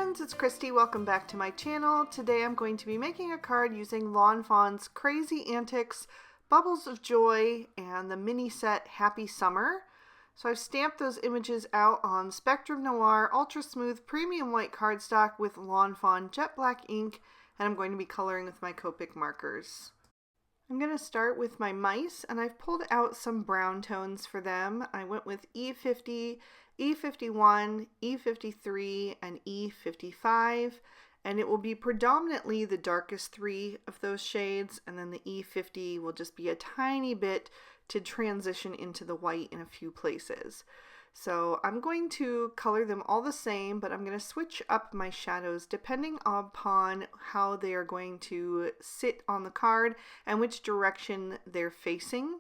friends, it's Christy. Welcome back to my channel. Today I'm going to be making a card using Lawn Fawn's Crazy Antics, Bubbles of Joy, and the mini set Happy Summer. So I've stamped those images out on Spectrum Noir Ultra Smooth Premium White cardstock with Lawn Fawn Jet Black ink, and I'm going to be coloring with my Copic markers. I'm going to start with my mice, and I've pulled out some brown tones for them. I went with E50, E51, E53, and E55, and it will be predominantly the darkest three of those shades, and then the E50 will just be a tiny bit to transition into the white in a few places. So I'm going to color them all the same, but I'm going to switch up my shadows depending upon how they are going to sit on the card and which direction they're facing.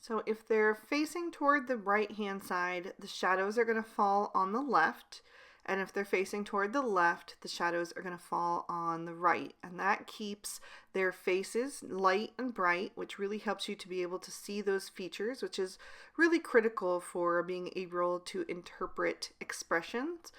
So if they're facing toward the right hand side, the shadows are going to fall on the left, and if they're facing toward the left, the shadows are going to fall on the right, and that keeps their faces light and bright, which really helps you to be able to see those features, which is really critical for being able to interpret expressions.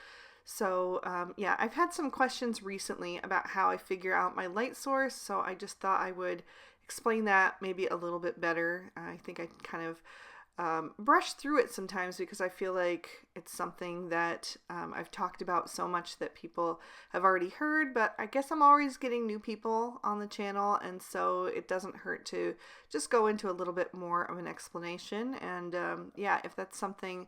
So yeah, I've had some questions recently about how I figure out my light source, so I just thought I would explain that maybe a little bit better. I think I kind of brush through it sometimes because I feel like it's something that I've talked about so much that people have already heard, but I guess I'm always getting new people on the channel, and so it doesn't hurt to just go into a little bit more of an explanation. And yeah, if that's something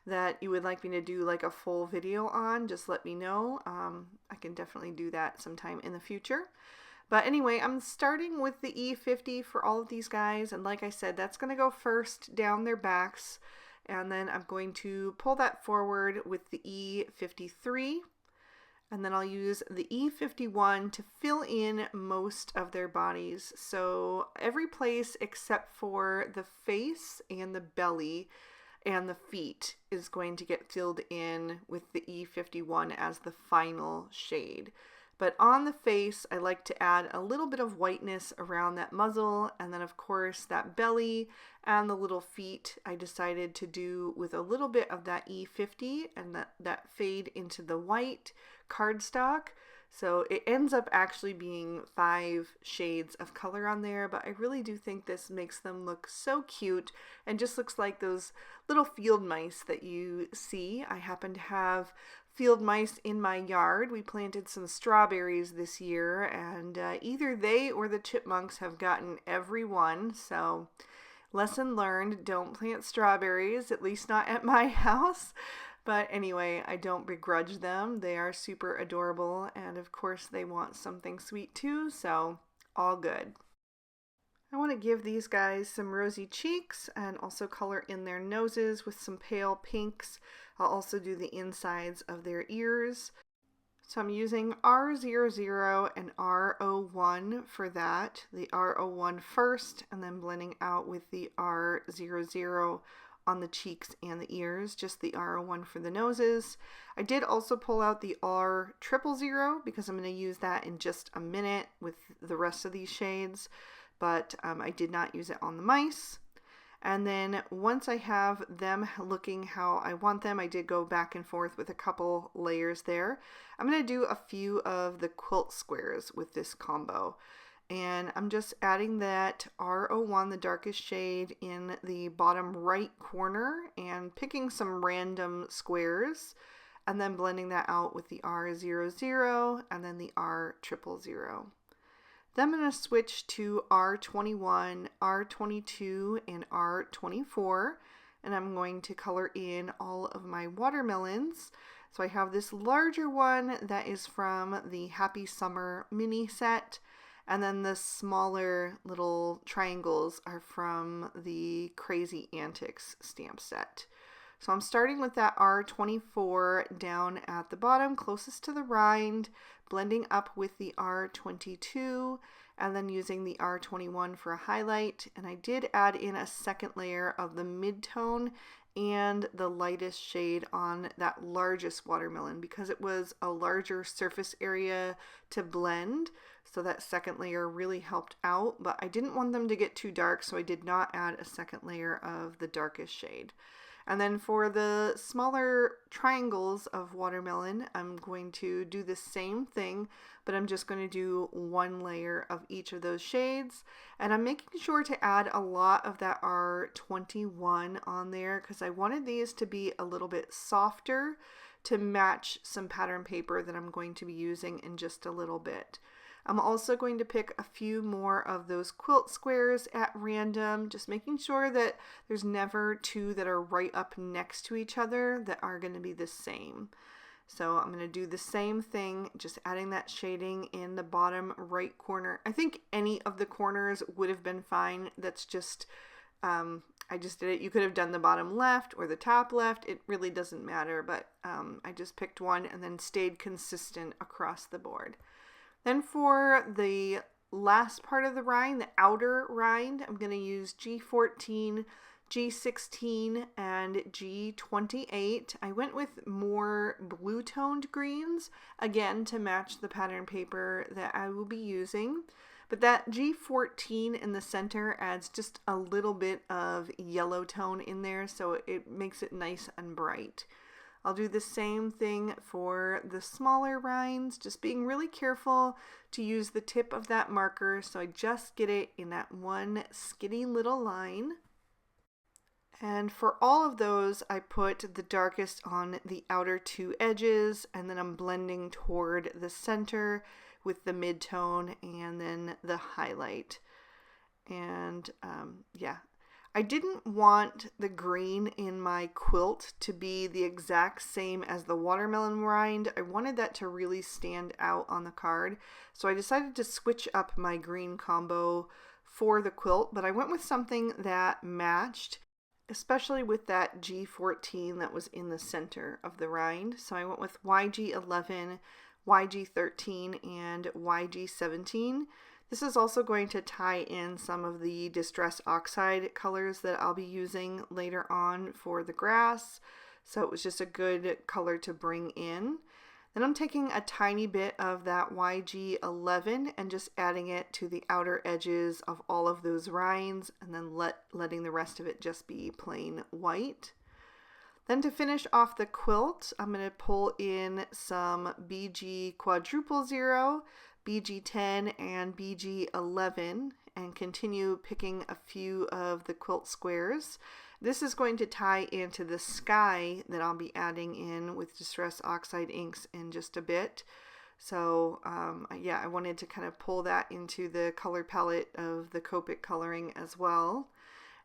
that you would like me to do like a full video on, just let me know. I can definitely do that sometime in the future. But anyway, I'm starting with the E50 for all of these guys, and like I said, that's going to go first down their backs, and then I'm going to pull that forward with the E53, and then I'll use the E51 to fill in most of their bodies. So every place except for the face and the belly and the feet is going to get filled in with the E51 as the final shade. But on the face, I like to add a little bit of whiteness around that muzzle, and then of course that belly and the little feet I decided to do with a little bit of that E50 and that fade into the white cardstock. So it ends up actually being 5 shades of color on there, but I really do think this makes them look so cute and just looks like those little field mice that you see. I happen to have field mice in my yard. We planted some strawberries this year, and either they or the chipmunks have gotten every one. So lesson learned, don't plant strawberries, at least not at my house. But anyway, I don't begrudge them. They are super adorable, and of course they want something sweet too, so all good. I want to give these guys some rosy cheeks and also color in their noses with some pale pinks. I'll also do the insides of their ears. So I'm using R00 and R01 for that. The R01 first, and then blending out with the R00 on the cheeks and the ears, just the R01 for the noses. I did also pull out the R000 because I'm going to use that in just a minute with the rest of these shades, but I did not use it on the mice. And then once I have them looking how I want them, I did go back and forth with a couple layers there. I'm going to do a few of the quilt squares with this combo. And I'm just adding that R01, the darkest shade, in the bottom right corner and picking some random squares and then blending that out with the R00 and then the R000. Then I'm going to switch to R21, R22, and R24, and I'm going to color in all of my watermelons. So I have this larger one that is from the Happy Summer mini set, and then the smaller little triangles are from the Crazy Antics stamp set. So I'm starting with that R24 down at the bottom, closest to the rind, blending up with the R22, and then using the R21 for a highlight. And I did add in a second layer of the mid-tone and the lightest shade on that largest watermelon because it was a larger surface area to blend. So that second layer really helped out, but I didn't want them to get too dark, so I did not add a second layer of the darkest shade. And then for the smaller triangles of watermelon, I'm going to do the same thing, but I'm just going to do one layer of each of those shades. And I'm making sure to add a lot of that R21 on there because I wanted these to be a little bit softer to match some pattern paper that I'm going to be using in just a little bit. I'm also going to pick a few more of those quilt squares at random, just making sure that there's never two that are right up next to each other that are going to be the same. So I'm going to do the same thing, just adding that shading in the bottom right corner. I think any of the corners would have been fine. That's just, I just did it. You could have done the bottom left or the top left. It really doesn't matter, but I just picked one and then stayed consistent across the board. Then for the last part of the rind, the outer rind, I'm going to use G14, G16, and G28. I went with more blue toned greens, again to match the pattern paper that I will be using. But that G14 in the center adds just a little bit of yellow tone in there, so it makes it nice and bright. I'll do the same thing for the smaller rinds, just being really careful to use the tip of that marker so I just get it in that one skinny little line. And for all of those, I put the darkest on the outer two edges, and then I'm blending toward the center with the mid-tone and then the highlight. And yeah. I didn't want the green in my quilt to be the exact same as the watermelon rind. I wanted that to really stand out on the card. So I decided to switch up my green combo for the quilt, but I went with something that matched, especially with that G14 that was in the center of the rind. So I went with YG11, YG13, and YG17. This is also going to tie in some of the Distress Oxide colors that I'll be using later on for the grass. So it was just a good color to bring in. Then I'm taking a tiny bit of that YG11 and just adding it to the outer edges of all of those rinds, and then letting the rest of it just be plain white. Then to finish off the quilt, I'm going to pull in some BG quadruple zero, BG10, and BG11 and continue picking a few of the quilt squares. This is going to tie into the sky that I'll be adding in with Distress Oxide inks in just a bit. So yeah, I wanted to kind of pull that into the color palette of the Copic coloring as well.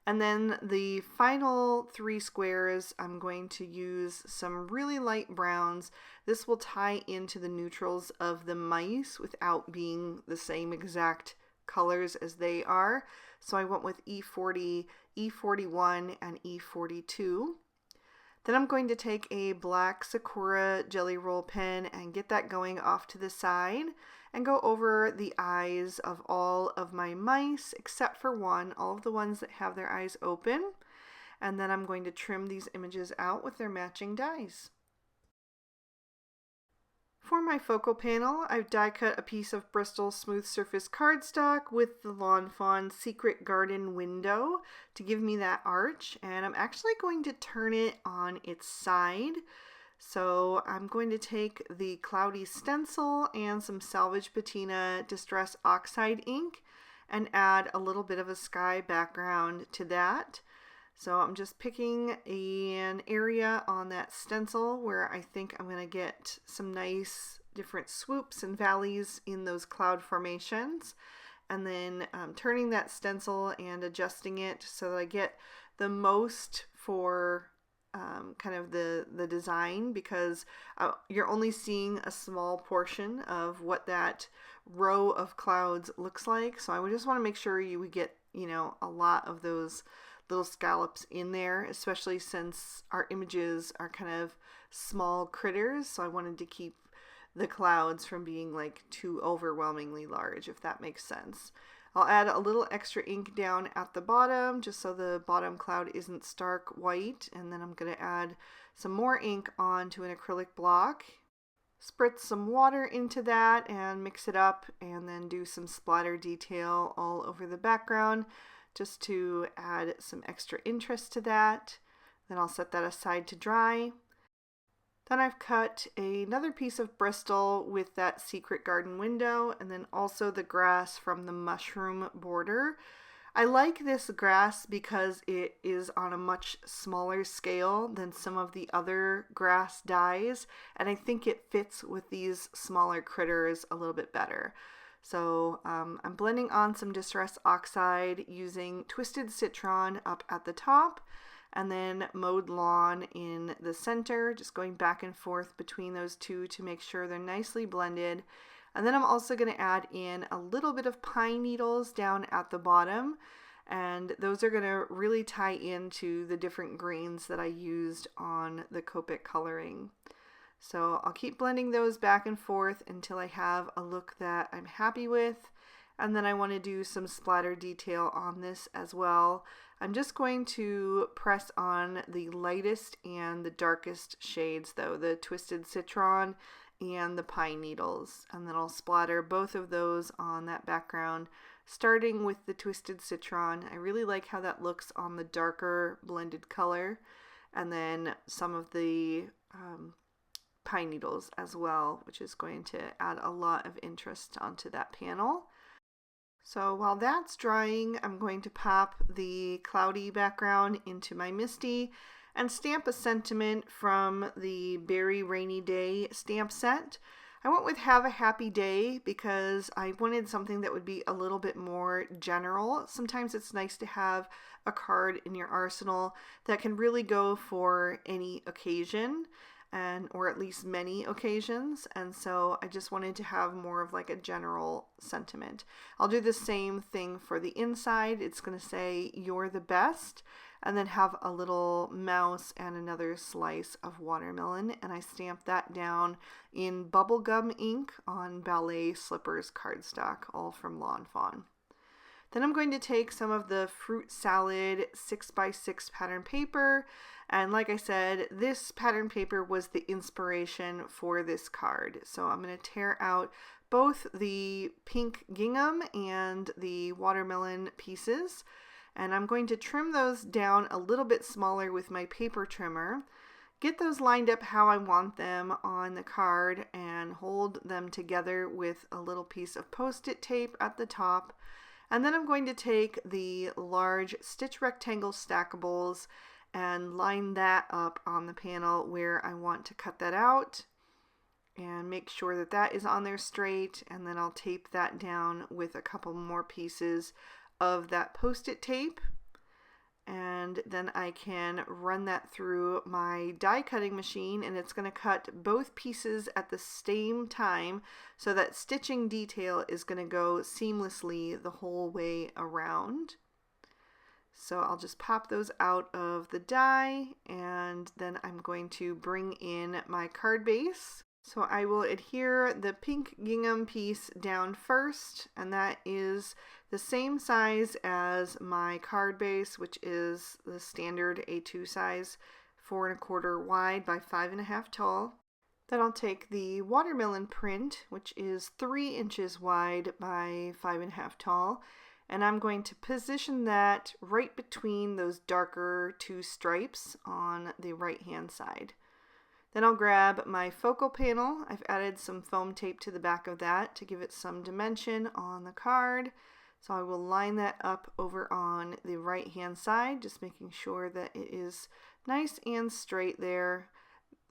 And then the final three squares, I'm going to use some really light browns. This will tie into the neutrals of the mice without being the same exact colors as they are. So I went with E40, E41, and E42. Then I'm going to take a black Sakura Jelly Roll pen and get that going off to the side and go over the eyes of all of my mice except for one, all of the ones that have their eyes open. And then I'm going to trim these images out with their matching dies. For my focal panel, I've die cut a piece of Bristol Smooth Surface cardstock with the Lawn Fawn Secret Garden window to give me that arch, and I'm actually going to turn it on its side. So I'm going to take the Cloudy stencil and some Salvage Patina Distress Oxide ink and add a little bit of a sky background to that. So I'm just picking an area on that stencil where I think I'm going to get some nice different swoops and valleys in those cloud formations, and then turning that stencil and adjusting it so that I get the most for kind of the design, because you're only seeing a small portion of what that row of clouds looks like. So I just want to make sure you would get, you know, a lot of those little scallops in there, especially since our images are kind of small critters. So I wanted to keep the clouds from being like too overwhelmingly large, if that makes sense. I'll add a little extra ink down at the bottom just so the bottom cloud isn't stark white, and then I'm going to add some more ink onto an acrylic block. Spritz some water into that and mix it up, and then do some splatter detail all over the background just to add some extra interest to that. Then I'll set that aside to dry. Then I've cut another piece of Bristol with that secret garden window, and then also the grass from the mushroom border. I like this grass because it is on a much smaller scale than some of the other grass dyes, and I think it fits with these smaller critters a little bit better. So I'm blending on some Distress Oxide using Twisted Citron up at the top, and then Mowed Lawn in the center, just going back and forth between those two to make sure they're nicely blended. And then I'm also going to add in a little bit of pine needles down at the bottom, and those are going to really tie into the different greens that I used on the Copic coloring. So I'll keep blending those back and forth until I have a look that I'm happy with. And then I want to do some splatter detail on this as well. I'm just going to press on the lightest and the darkest shades though, the Twisted Citron and the pine needles. And then I'll splatter both of those on that background, starting with the Twisted Citron. I really like how that looks on the darker blended color. And then some of the pine needles as well, which is going to add a lot of interest onto that panel. So while that's drying, I'm going to pop the cloudy background into my Misty and stamp a sentiment from the Berry Rainy Day stamp set. I went with Have a Happy Day because I wanted something that would be a little bit more general. Sometimes it's nice to have a card in your arsenal that can really go for any occasion, or at least many occasions, and so I just wanted to have more of like a general sentiment. I'll do the same thing for the inside. It's going to say "You're the best," and then have a little mouse and another slice of watermelon, and I stamped that down in bubblegum ink on Ballet Slippers cardstock, all from Lawn Fawn. Then I'm going to take some of the Fruit Salad 6x6 pattern paper, and like I said, this pattern paper was the inspiration for this card. So I'm going to tear out both the pink gingham and the watermelon pieces, and I'm going to trim those down a little bit smaller with my paper trimmer, get those lined up how I want them on the card, and hold them together with a little piece of Post-it tape at the top. And then I'm going to take the large stitch rectangle stackables and line that up on the panel where I want to cut that out, and make sure that that is on there straight, and then I'll tape that down with a couple more pieces of that Post-it tape. And then I can run that through my die cutting machine, and it's going to cut both pieces at the same time, so that stitching detail is going to go seamlessly the whole way around. So I'll just pop those out of the die, and then I'm going to bring in my card base. So I will adhere the pink gingham piece down first, and that is the same size as my card base, which is the standard A2 size, 4 1/4 wide by 5 1/2 tall. Then I'll take the watermelon print, which is 3 inches wide by 5 1/2 tall, and I'm going to position that right between those darker two stripes on the right hand side. Then I'll grab my focal panel. I've added some foam tape to the back of that to give it some dimension on the card. So I will line that up over on the right hand side, just making sure that it is nice and straight there.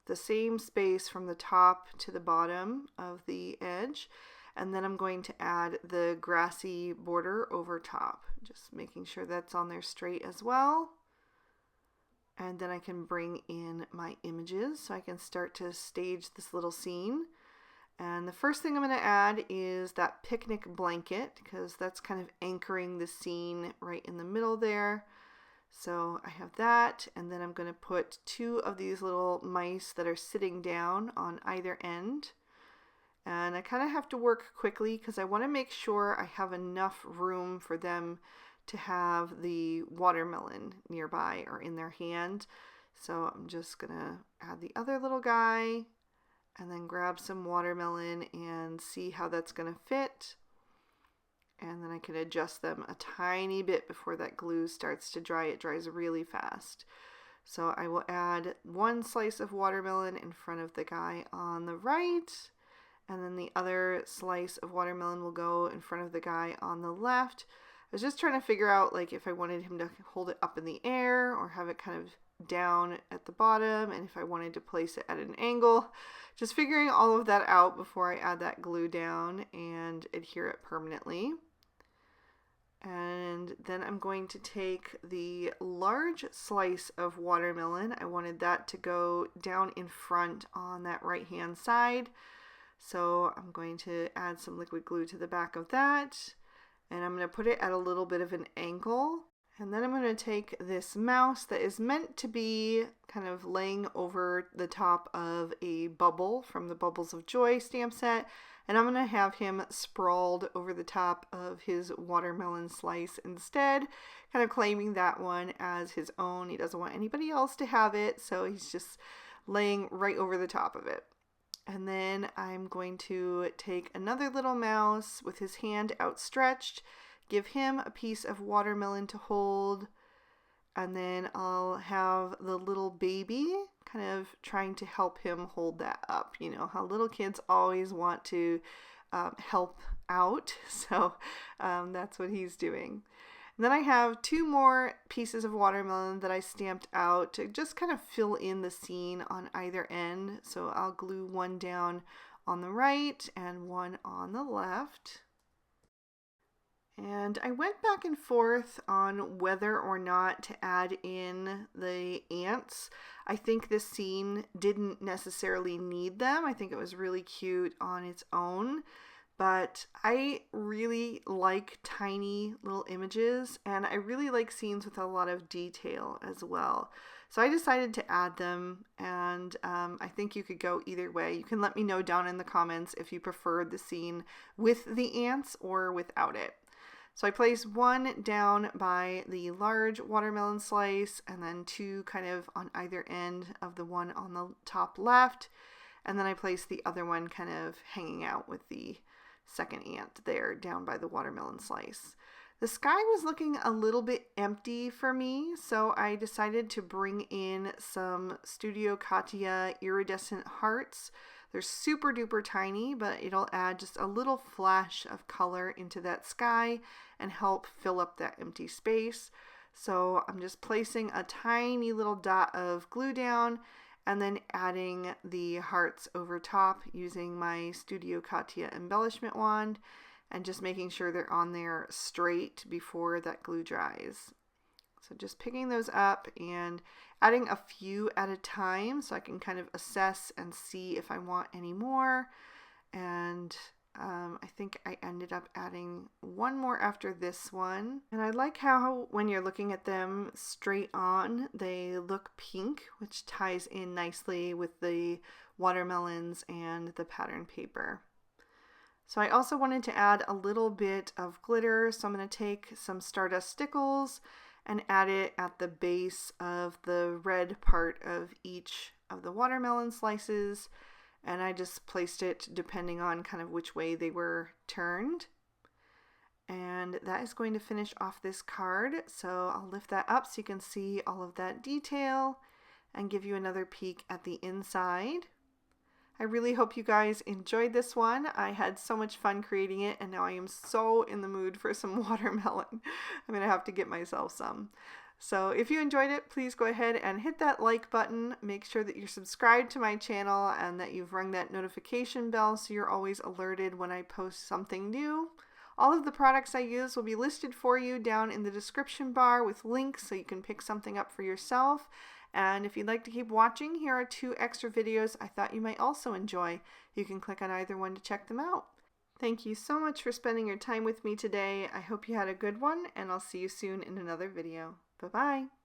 The same space from the top to the bottom of the edge. And then I'm going to add the grassy border over top, just making sure that's on there straight as well. And then I can bring in my images so I can start to stage this little scene. And the first thing I'm going to add is that picnic blanket, because that's kind of anchoring the scene right in the middle there. So I have that, and then I'm going to put 2 of these little mice that are sitting down on either end. And I kind of have to work quickly because I want to make sure I have enough room for them to have the watermelon nearby or in their hand. So I'm just going to add the other little guy and then grab some watermelon and see how that's going to fit. And then I can adjust them a tiny bit before that glue starts to dry. It dries really fast. So I will add one slice of watermelon in front of the guy on the right, and then the other slice of watermelon will go in front of the guy on the left. I was just trying to figure out like if I wanted him to hold it up in the air or have it kind of down at the bottom, and if I wanted to place it at an angle. Just figuring all of that out before I add that glue down and adhere it permanently. And then I'm going to take the large slice of watermelon. I wanted that to go down in front on that right hand side. So I'm going to add some liquid glue to the back of that. And I'm going to put it at a little bit of an angle. And then I'm going to take this mouse that is meant to be kind of laying over the top of a bubble from the Bubbles of Joy stamp set. And I'm going to have him sprawled over the top of his watermelon slice instead, kind of claiming that one as his own. He doesn't want anybody else to have it, so he's just laying right over the top of it. And then I'm going to take another little mouse with his hand outstretched, give him a piece of watermelon to hold, and then I'll have the little baby kind of trying to help him hold that up. You know how little kids always want to help out, so that's what he's doing. And then I have two more pieces of watermelon that I stamped out to just kind of fill in the scene on either end. So I'll glue one down on the right and one on the left. And I went back and forth on whether or not to add in the ants. I think this scene didn't necessarily need them. I think it was really cute on its own. But I really like tiny little images, and I really like scenes with a lot of detail as well. So I decided to add them, and I think you could go either way. You can let me know down in the comments if you preferred the scene with the ants or without it. So I placed one down by the large watermelon slice, and then two kind of on either end of the one on the top left, and then I placed the other one kind of hanging out with the second ant there down by the watermelon slice. The sky was looking a little bit empty for me, so I decided to bring in some Studio Katia iridescent hearts. They're super duper tiny, but it'll add just a little flash of color into that sky and help fill up that empty space. So I'm just placing a tiny little dot of glue down and then adding the hearts over top using my Studio Katia embellishment wand and just making sure they're on there straight before that glue dries. So just picking those up and adding a few at a time so I can kind of assess and see if I want any more. And I think I ended up adding one more after this one. And I like how when you're looking at them straight on, they look pink, which ties in nicely with the watermelons and the pattern paper. So I also wanted to add a little bit of glitter, so I'm going to take some Stardust Stickles and add it at the base of the red part of each of the watermelon slices, and I just placed it depending on kind of which way they were turned. And that is going to finish off this card, so I'll lift that up so you can see all of that detail and give you another peek at the inside. I really hope you guys enjoyed this one. I had so much fun creating it, and now I am so in the mood for some watermelon. I'm going to have to get myself some. So if you enjoyed it, please go ahead and hit that like button. Make sure that you're subscribed to my channel and that you've rung that notification bell so you're always alerted when I post something new. All of the products I use will be listed for you down in the description bar with links so you can pick something up for yourself. And if you'd like to keep watching, here are 2 extra videos I thought you might also enjoy. You can click on either one to check them out. Thank you so much for spending your time with me today. I hope you had a good one, and I'll see you soon in another video. Bye-bye.